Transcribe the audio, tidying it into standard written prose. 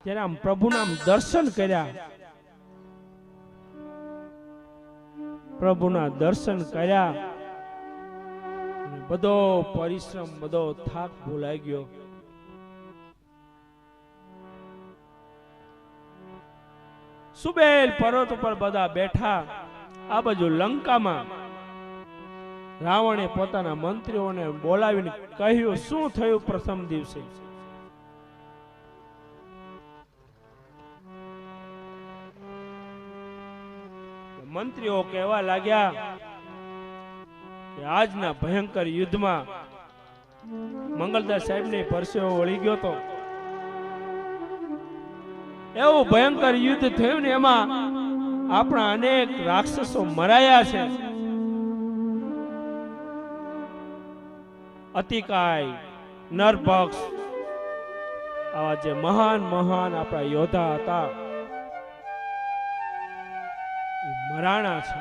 ત્યારે આમ પ્રભુના દર્શન કર્યા, પ્રભુના દર્શન કર્યા, બધો પરિશ્રમ, બધો થાક ભૂલાઈ ગયો. સુબેલ પર્વત ઉપર બધા બેઠા. આ બાજુ લંકામાં રાવણે પોતાના મંત્રીઓને બોલાવીને કહ્યું, શું થયું પ્રથમ દિવસે? મંત્રીઓ કહેવા લાગ્યા કે આજના ભયંકર યુદ્ધમાં મંગલદાસ સાહેબને પરસેવો વળી ગયો તો. એવું ભયંકર યુદ્ધ થયું ને એમાં આપણા અનેક રાક્ષસો મરાયા છે. અતિકાય, નરભક્ષ, આવા જે મહાન મહાન આપણા યોદ્ધા હતા એ મરાણા છે.